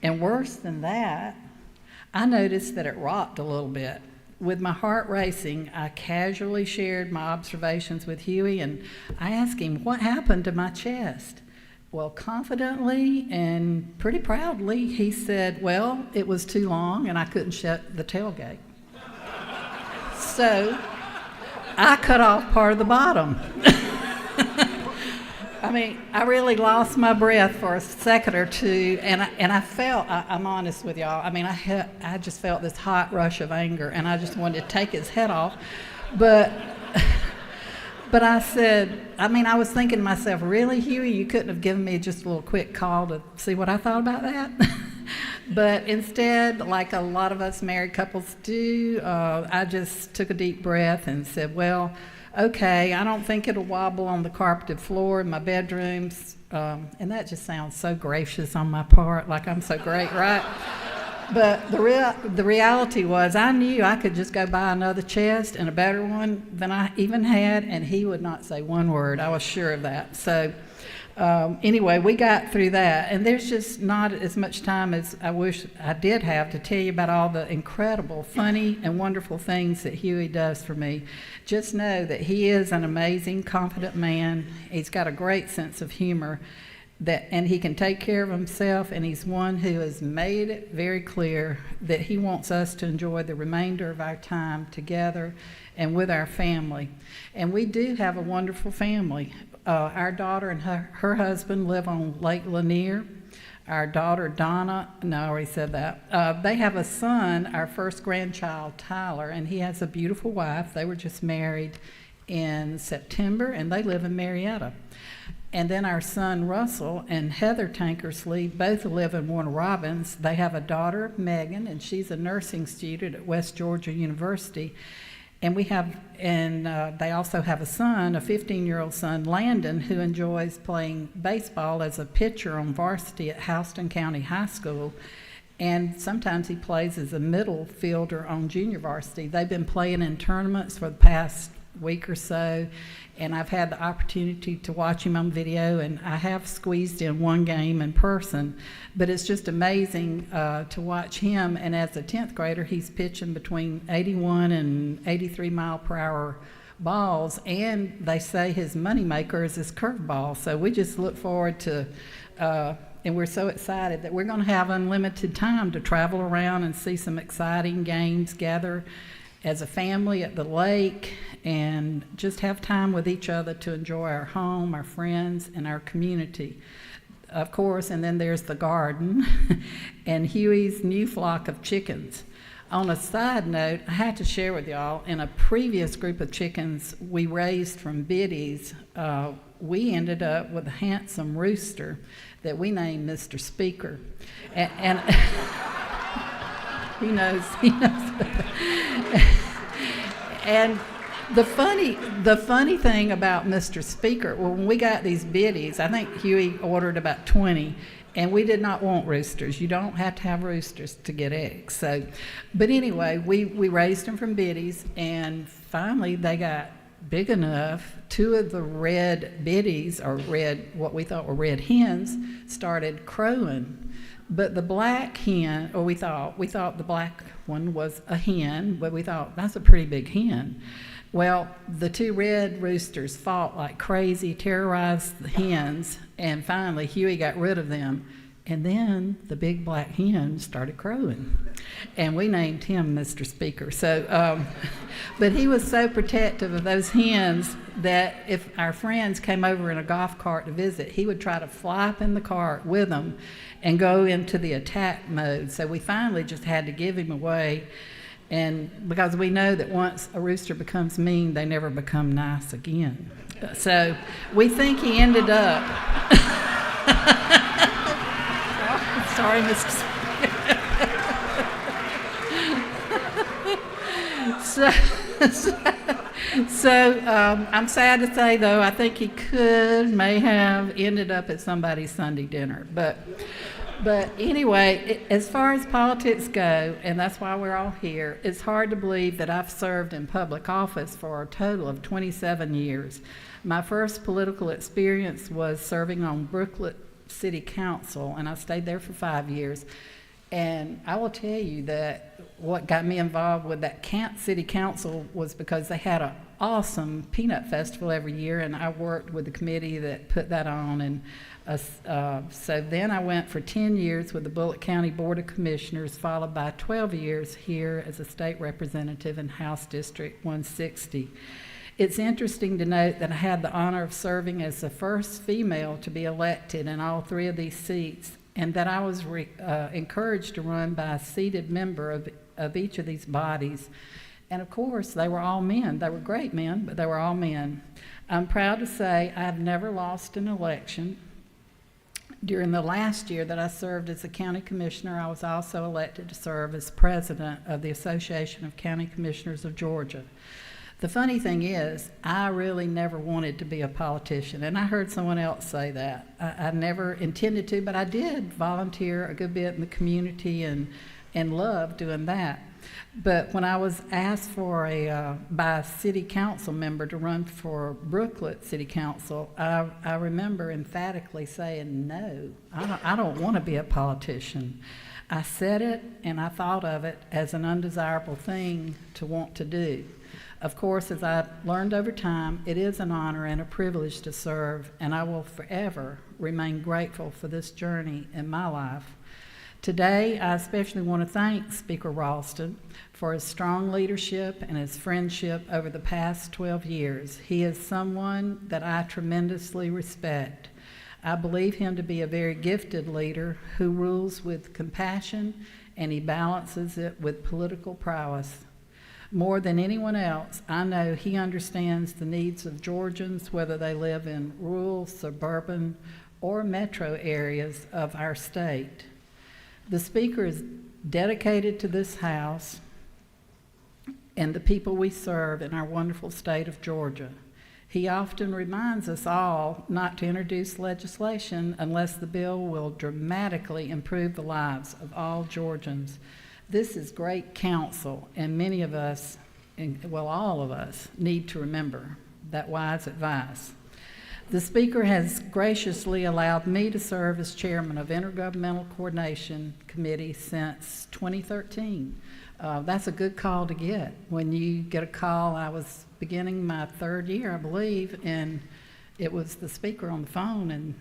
Speaker 12: And worse than that, I noticed that it rocked a little bit. With my heart racing, I casually shared my observations with Huey, and I asked him, what happened to my chest? Well, confidently and pretty proudly, he said, well, it was too long and I couldn't shut the tailgate. So I cut off part of the bottom. I mean, I really lost my breath for a second or two, and I felt, I'm honest with y'all, I mean, I just felt this hot rush of anger, and I just wanted to take his head off. But I said, I mean, I was thinking to myself, really, Huey, you couldn't have given me just a little quick call to see what I thought about that? But instead, like a lot of us married couples do, I just took a deep breath and said, well, okay, I don't think it'll wobble on the carpeted floor in my bedrooms. And that just sounds so gracious on my part, like I'm so great, right? But the reality was I knew I could just go buy another chest and a better one than I even had, and he would not say one word. I was sure of that. So anyway, we got through that, and there's just not as much time as I wish I did have to tell you about all the incredible, funny, and wonderful things that Huey does for me. Just know that he is an amazing, confident man. He's got a great sense of humor, and he can take care of himself, and he's one who has made it very clear that he wants us to enjoy the remainder of our time together and with our family. And we do have a wonderful family. Our daughter and her husband live on Lake Lanier. Our daughter Donna, no, I already said that. They have a son, our first grandchild, Tyler, and he has a beautiful wife. They were just married in September, and they live in Marietta. And then our son Russell and Heather Tankersley both live in Warner Robins. They have a daughter, Megan, and she's a nursing student at West Georgia University. And they also have a son, a 15-year-old son, Landon, who enjoys playing baseball as a pitcher on varsity at Houston County High School. And sometimes he plays as a middle fielder on junior varsity. They've been playing in tournaments for the past week or so, and I've had the opportunity to watch him on video, and I have squeezed in one game in person, but it's just amazing to watch him. And as a 10th grader, he's pitching between 81 and 83 mile per hour balls, and they say his moneymaker is his curveball. So we just look forward to, and we're so excited that we're going to have unlimited time to travel around and see some exciting games, gather as a family at the lake, and just have time with each other to enjoy our home, our friends, and our community. Of course, and then there's the garden and Huey's new flock of chickens. On a side note, I had to share with y'all, in a previous group of chickens we raised from biddies, we ended up with a handsome rooster that we named Mr. Speaker. And he knows. And the funny thing about Mr. Speaker, when we got these biddies, I think Huey ordered about 20, and we did not want roosters. You don't have to have roosters to get eggs. So, but anyway, we raised them from biddies, and finally they got big enough. Two of the red biddies, or what we thought were red hens, started crowing. But the black hen, or we thought the black one was a hen, but we thought that's a pretty big hen. Well, the two red roosters fought like crazy, terrorized the hens, and finally Huey got rid of them. And then the big black hen started crowing, and we named him Mr. Speaker. So, but he was so protective of those hens that if our friends came over in a golf cart to visit, he would try to fly up in the cart with them and go into the attack mode. So we finally just had to give him away, and because we know that once a rooster becomes mean, they never become nice again. So we think he ended up. Sorry, Mr. So I'm sad to say, though, I think he may have ended up at somebody's Sunday dinner. But anyway, as far as politics go, and that's why we're all here, it's hard to believe that I've served in public office for a total of 27 years. My first political experience was serving on Brooklet City Council, and I stayed there for 5 years. And I will tell you that what got me involved with that City Council was because they had an awesome peanut festival every year, and I worked with the committee that put that on. And so then I went for 10 years with the Bullitt County Board of Commissioners, followed by 12 years here as a state representative in House District 160. It's interesting to note that I had the honor of serving as the first female to be elected in all three of these seats, and that I was encouraged to run by a seated member of each of these bodies. And of course, they were all men. They were great men, but they were all men. I'm proud to say I've never lost an election. During the last year that I served as a county commissioner, I was also elected to serve as president of the Association of County Commissioners of Georgia. The funny thing is, I really never wanted to be a politician, and I heard someone else say that. I never intended to, but I did volunteer a good bit in the community and loved doing that. But when I was asked by a city council member to run for Brooklet City Council, I remember emphatically saying, no, I don't want to be a politician. I said it, and I thought of it as an undesirable thing to want to do. Of course, as I've learned over time, it is an honor and a privilege to serve, and I will forever remain grateful for this journey in my life. Today, I especially want to thank Speaker Ralston for his strong leadership and his friendship over the past 12 years. He is someone that I tremendously respect. I believe him to be a very gifted leader who rules with compassion, and he balances it with political prowess. More than anyone else, I know he understands the needs of Georgians, whether they live in rural, suburban, or metro areas of our state. The Speaker is dedicated to this House and the people we serve in our wonderful state of Georgia. He often reminds us all not to introduce legislation unless the bill will dramatically improve the lives of all Georgians. This is great counsel, and many of us and well, all of us need to remember that wise advice. The Speaker has graciously allowed me to serve as chairman of Intergovernmental Coordination Committee since 2013. That's a good call to get. When you get a call, I was beginning my third year, I believe, and it was the Speaker on the phone, and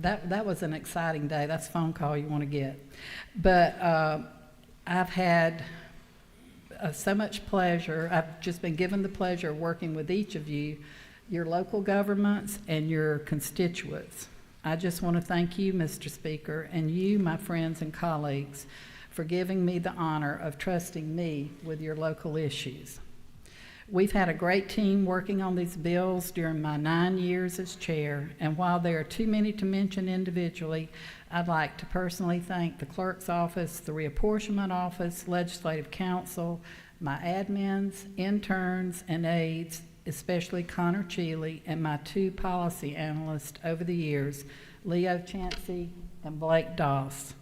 Speaker 12: that was an exciting day. That's a phone call you want to get. But I've had so much pleasure. I've just been given the pleasure of working with each of you, your local governments, and your constituents. I just want to thank you, Mr. Speaker, and you, my friends and colleagues, for giving me the honor of trusting me with your local issues. We've had a great team working on these bills during my 9 years as chair, and while there are too many to mention individually, I'd like to personally thank the clerk's office, the reapportionment office, legislative council, my admins, interns, and aides, especially Connor Cheeley, and my 2 policy analysts over the years, Leo Chansey and Blake Doss.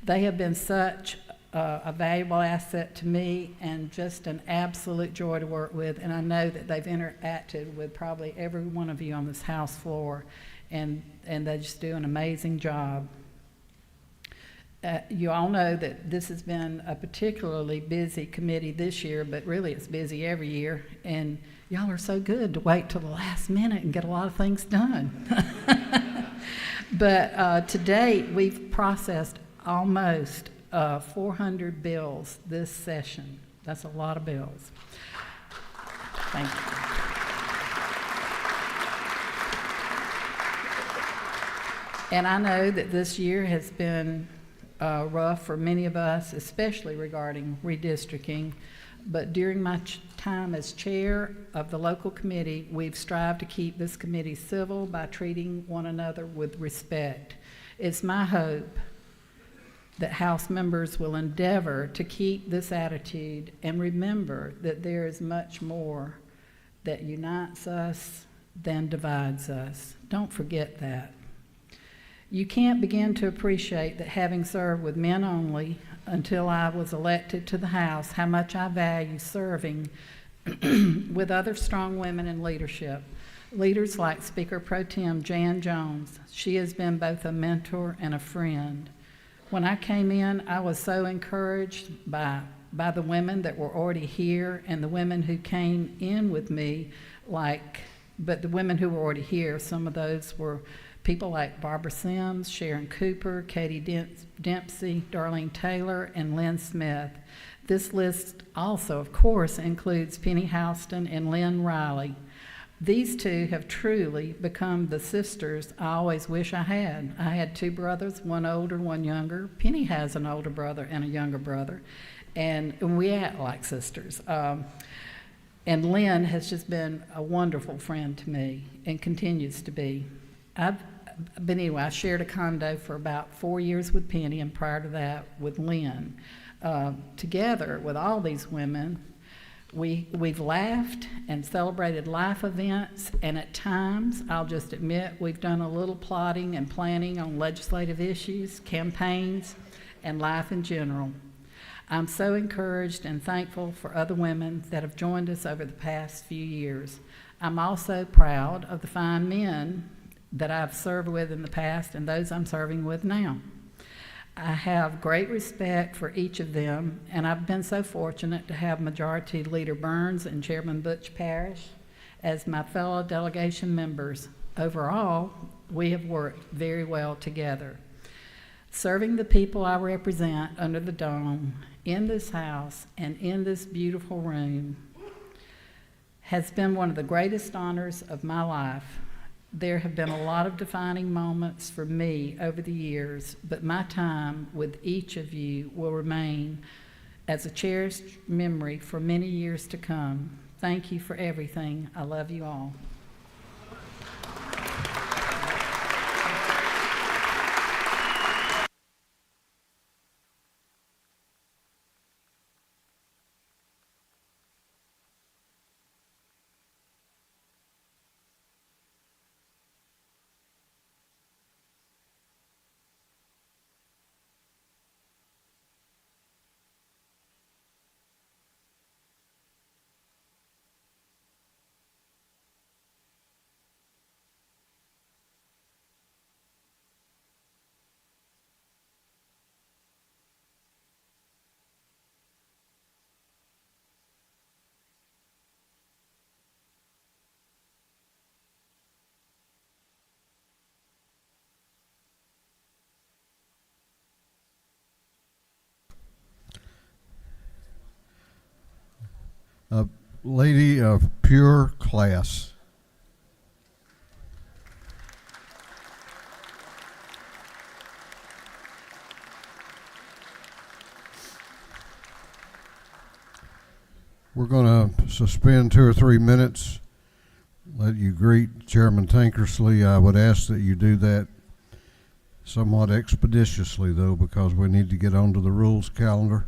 Speaker 12: They have been such a valuable asset to me and just an absolute joy to work with, and I know that they've interacted with probably every one of you on this House floor, and they just do an amazing job. You all know that this has been a particularly busy committee this year, but really it's busy every year, and y'all are so good to wait till the last minute and get a lot of things done. But to date, we've processed almost 400 bills this session. That's a lot of bills. Thank you. And I know that this year has been rough for many of us, especially regarding redistricting. But during my time as chair of the local committee, we've strived to keep this committee civil by treating one another with respect. It's my hope that House members will endeavor to keep this attitude and remember that there is much more that unites us than divides us. Don't forget that. You can't begin to appreciate that, having served with men only until I was elected to the House, how much I value serving with other strong women in leadership. Leaders like Speaker Pro Tem Jan Jones. She has been both a mentor and a friend. When I came in, I was so encouraged by the women that were already here and the women who came in with me, but the women who were already here, some of those were people like Barbara Sims, Sharon Cooper, Katie Dempsey, Darlene Taylor, and Lynn Smith. This list also, of course, includes Penny Houston and Lynn Riley. These 2 have truly become the sisters I always wish I had. I had 2 brothers, one older, one younger. Penny has an older brother and a younger brother, and we act like sisters. And Lynn has just been a wonderful friend to me and continues to be. But anyway, I shared a condo for about 4 years with Penny, and prior to that with Lynn. Together with all these women, we've laughed and celebrated life events, and at times, I'll just admit, we've done a little plotting and planning on legislative issues, campaigns, and life in general. I'm so encouraged and thankful for other women that have joined us over the past few years. I'm also proud of the fine men that I've served with in the past and those I'm serving with now. I have great respect for each of them, and I've been so fortunate to have Majority Leader Burns and Chairman Butch Parrish as my fellow delegation members. Overall, we have worked very well together. Serving the people I represent under the dome, in this house, and in this beautiful room has been one of the greatest honors of my life. There have been a lot of defining moments for me over the years, but my time with each of you will remain as a cherished memory for many years to come. Thank you for everything. I love you all.
Speaker 1: a lady of pure class. We're going to suspend 2 or 3 minutes, let you greet Chairman Tankersley. I would ask that you do that somewhat expeditiously, though, because we need to get onto the rules calendar.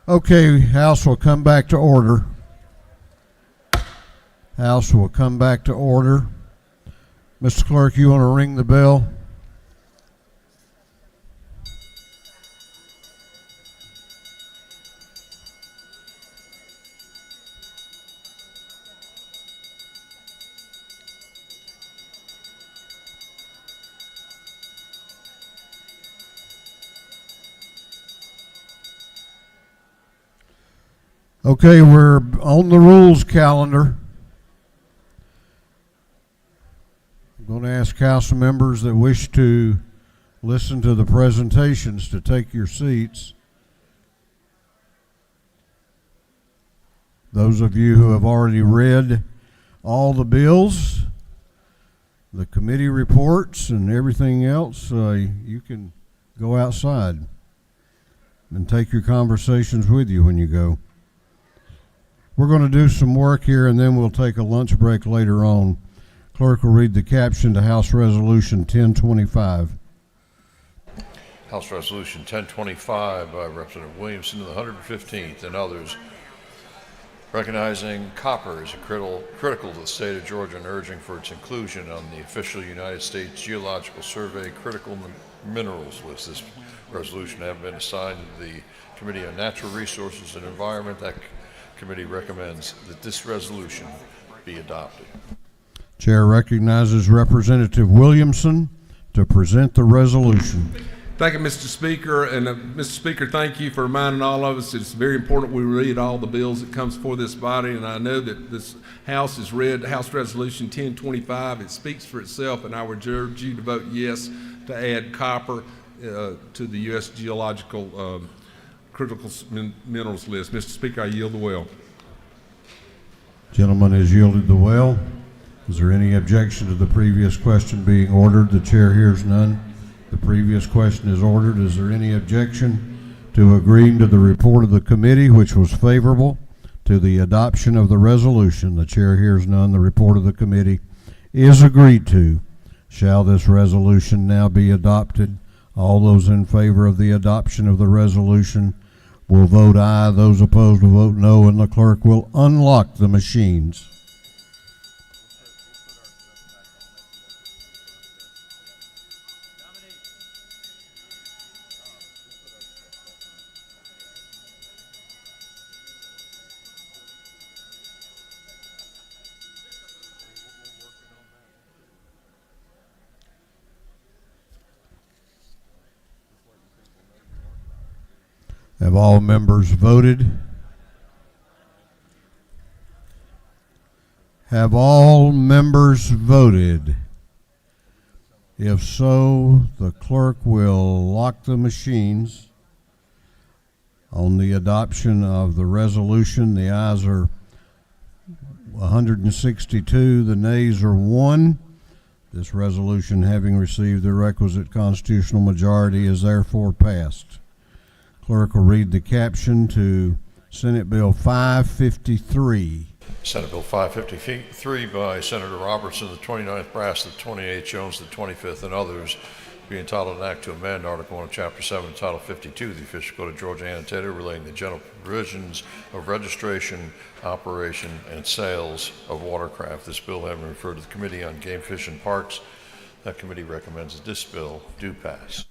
Speaker 1: Okay, House will come back to order. House will come back to order. Mr. Clerk, you want to ring the bell? Okay, we're on the rules calendar. I'm going to ask council members that wish to listen to the presentations to take your seats. Those of you who have already read all the bills, the committee reports, and everything else, you can go outside and take your conversations with you when you go. We're going to do some work here, and then we'll take a lunch break later on. Clerk will read the caption to House Resolution 1025.
Speaker 5: House Resolution 1025 by Representative Williamson of the 115th and others, recognizing copper as critical to the state of Georgia and urging for its inclusion on the official United States Geological Survey critical minerals list. This resolution has been assigned to the Committee on Natural Resources and Environment. That committee recommends that this resolution be adopted.
Speaker 1: Chair recognizes Representative Williamson to present the resolution.
Speaker 11: Thank you, Mr. Speaker. And Mr. Speaker, thank you for reminding all of us it's very important we read all the bills that comes before this body. And I know that this House has read House Resolution 1025. It speaks for itself, and I would urge you to vote yes to add copper to the U.S. Geological critical minerals list. Mr. Speaker, I yield the well.
Speaker 1: Gentleman has yielded the well. Is there any objection to the previous question being ordered? The chair hears none. The previous question is ordered. Is there any objection to agreeing to the report of the committee, which was favorable to the adoption of the resolution? The chair hears none. The report of the committee is agreed to. Shall this resolution now be adopted? All those in favor of the adoption of the resolution will vote aye. Those opposed will vote no, and the clerk will unlock the machines. Have all members voted? Have all members voted? If so, the clerk will lock the machines on the adoption of the resolution. The ayes are 162, the nays are 1. This resolution, having received the requisite constitutional majority, is therefore passed. Clerk will read the caption to Senate Bill 553.
Speaker 5: Senate Bill 553 by Senator Robertson, the 29th Brass, the 28th Jones, the 25th, and others, be entitled an act to amend Article 1 of Chapter 7, Title 52 of the Official Code of Georgia Annotated relating to general provisions of registration, operation, and sales of watercraft. This bill having referred to the Committee on Game, Fish, and Parks. That committee recommends that this bill do pass.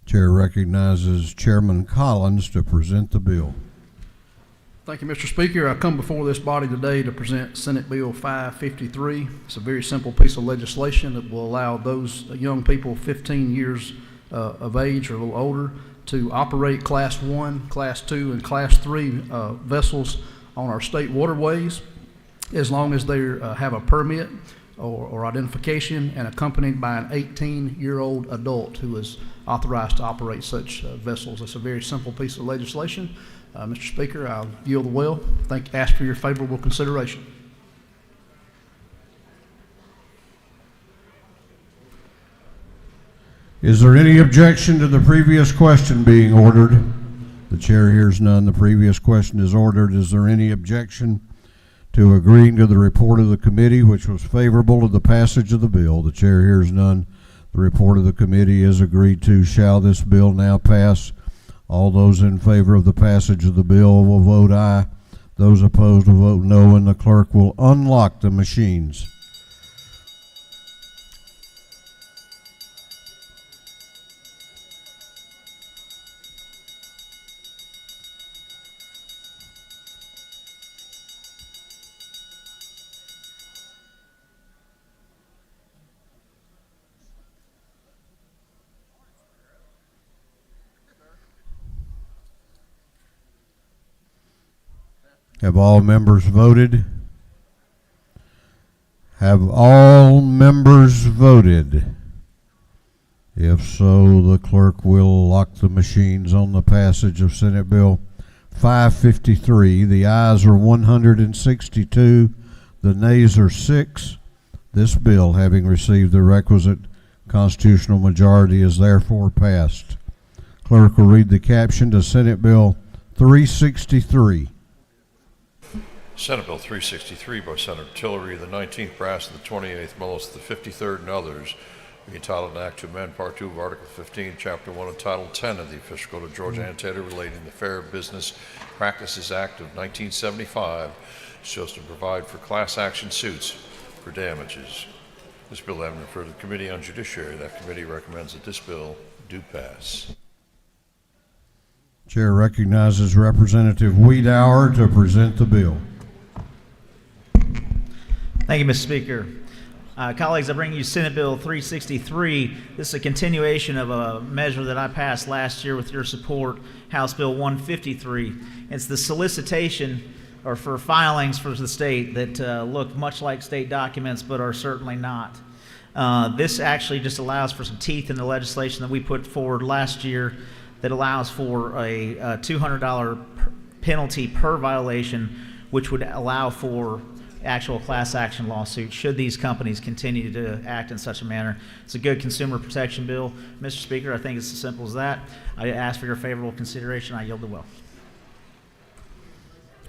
Speaker 1: Chair recognizes Chairman Collins to present the bill.
Speaker 2: Thank you, Mr. Speaker. I come before this body today to present Senate Bill 553. It's a very simple piece of legislation that will allow those young people 15 years of age or a little older to operate Class 1, Class 2, and Class 3 vessels on our state waterways, as long as they have a permit or identification and accompanied by an 18-year-old adult who is authorized to operate such vessels. It's a very simple piece of legislation. Mr. Speaker, I'll yield the well. Ask for your favorable consideration.
Speaker 1: Is there any objection to the previous question being ordered? The chair hears none. The previous question is ordered. Is there any objection to agreeing to the report of the committee, which was favorable to the passage of the bill? The chair hears none. The report of the committee is agreed to. Shall this bill now pass? All those in favor of the passage of the bill will vote aye. Those opposed will vote no, and the clerk will unlock the machines. Have all members voted? Have all members voted? If so, the clerk will lock the machines on the passage of Senate Bill 553. The ayes are 162, the nays are 6. This bill, having received the requisite constitutional majority, is therefore passed. Clerk will read the caption to Senate Bill 363.
Speaker 5: Senate Bill 363 by Senator Tillery, the 19th Brass of the 28th Mullis, the 53rd, and others, be entitled an act to amend Part 2 of Article 15, Chapter 1, and Title 10 of the Official Code of Georgia Annotated relating to the Fair Business Practices Act of 1975, so as to provide for class action suits for damages. This bill having referred to the Committee on Judiciary, that committee recommends that this bill do pass.
Speaker 1: Chair recognizes Representative Wiedauer to present the bill.
Speaker 13: Thank you, Mr. Speaker. Colleagues, I bring you Senate Bill 363. This is a continuation of a measure that I passed last year with your support, House Bill 153. It's the solicitation or for filings for the state that look much like state documents but are certainly not. This actually just allows for some teeth in the legislation that we put forward last year that allows for a $200 penalty per violation, which would allow for actual class action lawsuits should these companies continue to act in such a manner. It's a good consumer protection bill. Mr. Speaker, I think it's as simple as that. I ask for your favorable consideration. I yield the will.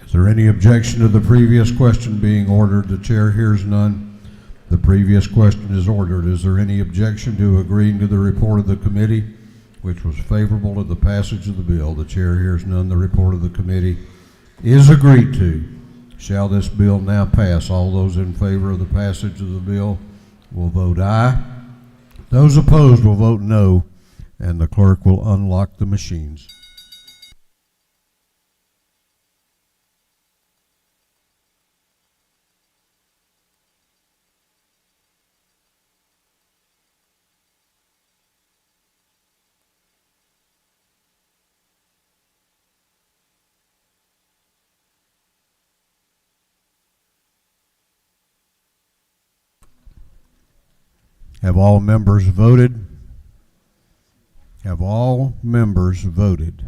Speaker 1: Is there any objection to the previous question being ordered? The chair hears none. The previous question is ordered. Is there any objection to agreeing to the report of the committee, which was favorable to the passage of the bill? The chair hears none. The report of the committee is agreed to. Shall this bill now pass? All those in favor of the passage of the bill will vote aye. Those opposed will vote no, and the clerk will unlock the machines. Have all members voted? Have all members voted?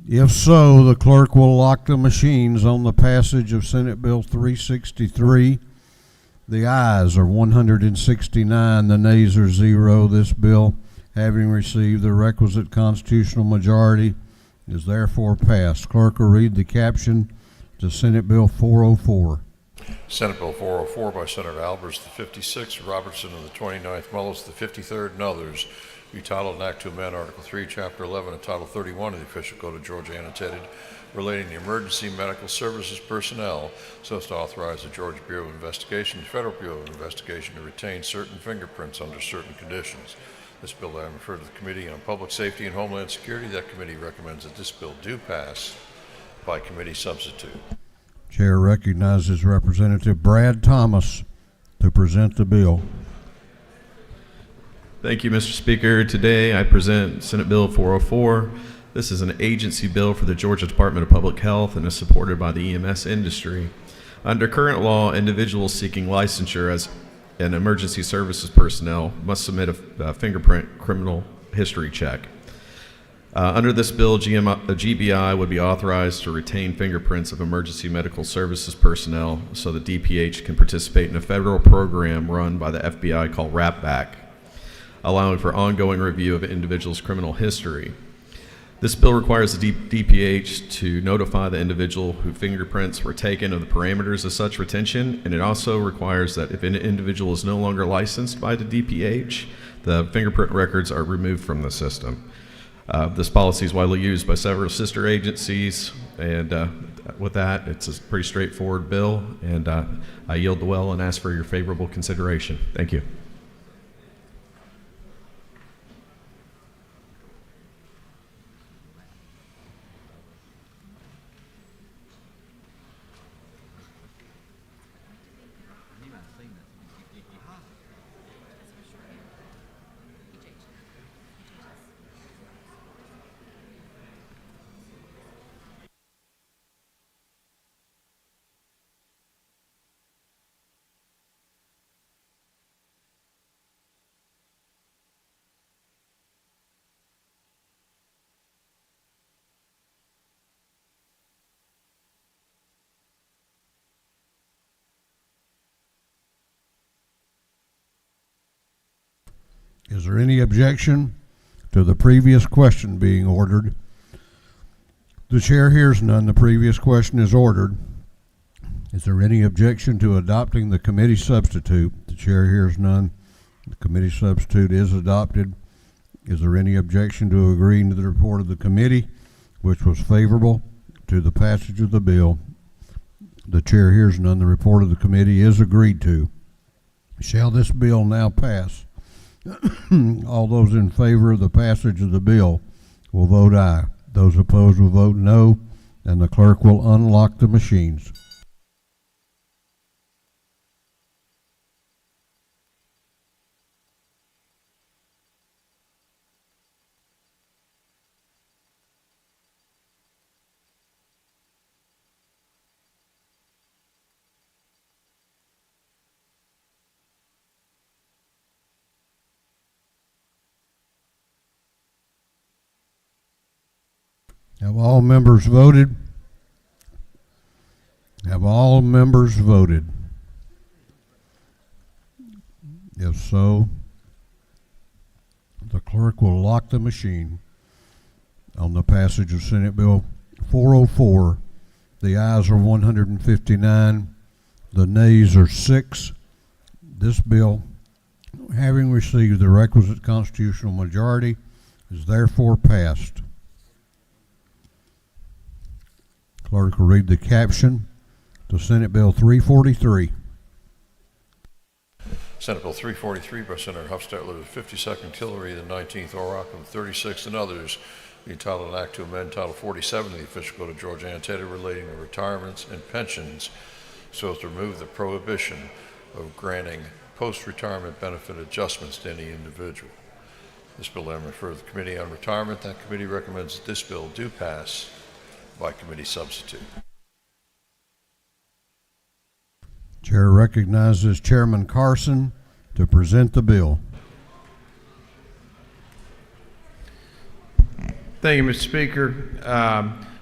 Speaker 1: If so, the clerk will lock the machines on the passage of Senate Bill 363. The ayes are 169, the nays are 0. This bill, having received the requisite constitutional majority, is therefore passed. Clerk will read the caption to Senate Bill 404.
Speaker 5: Senate Bill 404 by Senator Albers, the 56th, Robertson of the 29th, Mullis, the 53rd, and others, be titled an act to amend Article 3, Chapter 11, and Title 31 of the Official Code of Georgia Annotated relating to emergency medical services personnel, so as to authorize the Georgia Bureau of Investigation, the Federal Bureau of Investigation, to retain certain fingerprints under certain conditions. This bill I refer to the Committee on Public Safety and Homeland Security. That committee recommends that this bill do pass by committee substitute.
Speaker 1: Chair recognizes Representative Brad Thomas to present the bill.
Speaker 14: Thank you, Mr. Speaker. Today I present Senate Bill 404. This is an agency bill for the Georgia Department of Public Health and is supported by the EMS industry. Under current law, individuals seeking licensure as an emergency services personnel must submit a fingerprint criminal history check. Under this bill, GBI would be authorized to retain fingerprints of emergency medical services personnel so that DPH can participate in a federal program run by the FBI called RAPBAC, allowing for ongoing review of an individual's criminal history. This bill requires the DPH to notify the individual whose fingerprints were taken of the parameters of such retention, and it also requires that if an individual is no longer licensed by the DPH, the fingerprint records are removed from the system. This policy is widely used by several sister agencies, and with that, it's a pretty straightforward bill, and I yield the well and ask for your favorable consideration. Thank you.
Speaker 1: Is there any objection to the previous question being ordered? The chair hears none. The previous question is ordered. Is there any objection to adopting the committee substitute? The chair hears none. The committee substitute is adopted. Is there any objection to agreeing to the report of the committee, which was favorable to the passage of the bill? The chair hears none. The report of the committee is agreed to. Shall this bill now pass? All those in favor of the passage of the bill will vote aye. Those opposed will vote no, and the clerk will unlock the machines. Have all members voted? Have all members voted? If so, the clerk will lock the machine on the passage of Senate Bill 404. The ayes are 159, the nays are 6. This bill, having received the requisite constitutional majority, is therefore passed. Clerk will read the caption to Senate Bill 343.
Speaker 5: Senate Bill 343 by Senator Hufstetler, the 52nd Tillery, the 19th Orrock, and the 36th, and others. The entitled Act to amend Title 47 of the Official Code of Georgia Annotated relating to retirements and pensions so as to remove the prohibition of granting post-retirement benefit adjustments to any individual. This bill then referred to the Committee on Retirement. That committee recommends that this bill do pass by committee substitute.
Speaker 1: Chair recognizes Chairman Carson to present the bill.
Speaker 15: Thank you, Mr. Speaker.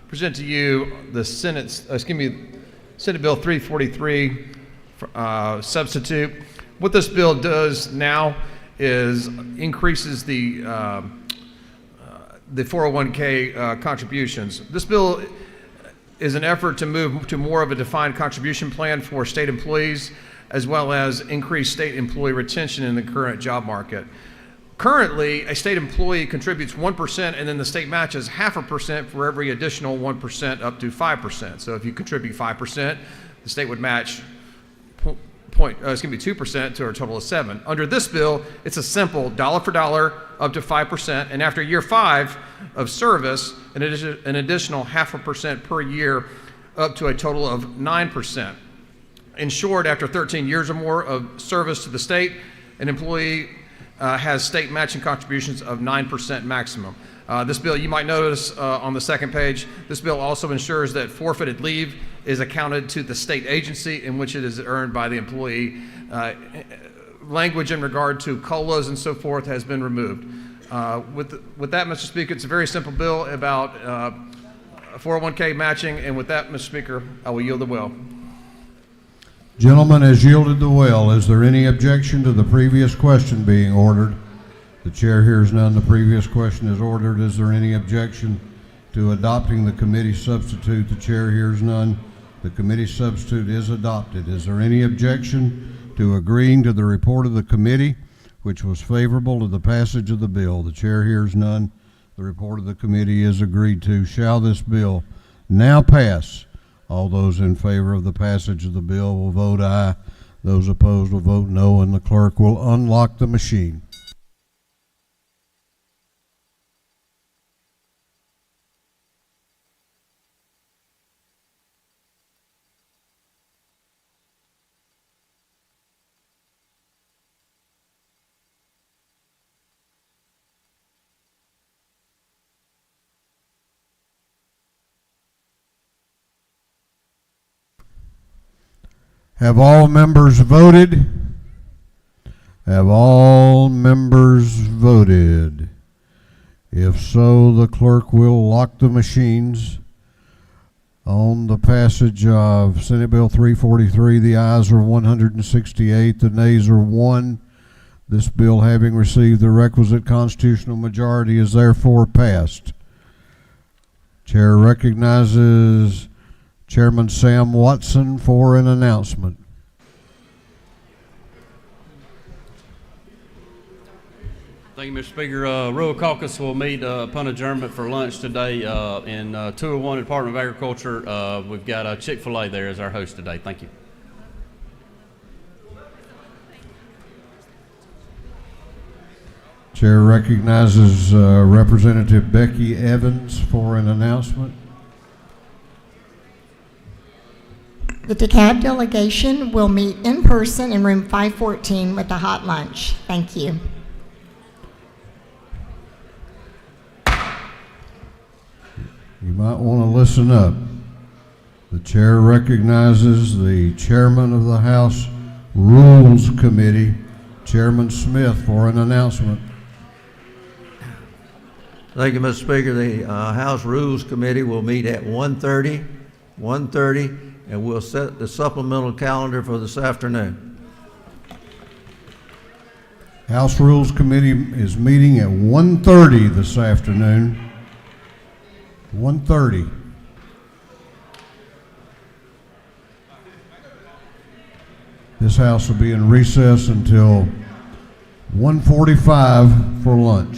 Speaker 15: Present to you the Senate Bill 343 substitute. What this bill does now is increases the 401k contributions. This bill is an effort to move to more of a defined contribution plan for state employees, as well as increase state employee retention in the current job market. Currently, a state employee contributes 1%, and then the state matches 0.5% for every additional 1% up to 5%. So if you contribute 5%, the state would match 2% to a total of 7%. Under this bill, it's a simple dollar for dollar up to 5%, and after year 5 of service, an additional 0.5% per year up to a total of 9%. In short, after 13 years or more of service to the state, an employee has state matching contributions of 9% maximum. This bill, you might notice on the second page, this bill also ensures that forfeited leave is accounted to the state agency in which it is earned by the employee. Language in regard to COLAs and so forth has been removed. With that, Mr. Speaker, it's a very simple bill about 401k matching, and with that, Mr. Speaker, I will yield the will.
Speaker 1: Gentleman has yielded the will. Is there any objection to the previous question being ordered? The chair hears none. The previous question is ordered. Is there any objection to adopting the committee substitute? The chair hears none. The committee substitute is adopted. Is there any objection to agreeing to the report of the committee, which was favorable to the passage of the bill? The chair hears none. The report of the committee is agreed to. Shall this bill now pass? All those in favor of the passage of the bill will vote aye. Those opposed will vote no, and the clerk will unlock the machine. Have all members voted? Have all members voted? If so, the clerk will lock the machines. On the passage of Senate Bill 343, the ayes are 168, the nays are 1. This bill, having received the requisite constitutional majority, is therefore passed. Chair recognizes Chairman Sam Watson for an announcement.
Speaker 8: Thank you, Mr. Speaker. Rural Caucus will meet upon adjournment for lunch today in 201 Department of Agriculture. We've got Chick-fil-A there as our host today. Thank you.
Speaker 1: Chair recognizes Representative Becky Evans for an announcement.
Speaker 16: The DeKalb delegation will meet in person in room 514 with a hot lunch. Thank you.
Speaker 1: You might want to listen up. The chair recognizes the chairman of the House Rules Committee, Chairman Smith, for an announcement.
Speaker 17: Thank you, Mr. Speaker. The House Rules Committee will meet at 1:30, and we'll set the supplemental calendar for this afternoon.
Speaker 1: House Rules Committee is meeting at 1:30 this afternoon. 1:30. This House will be in recess until 1:45 for lunch.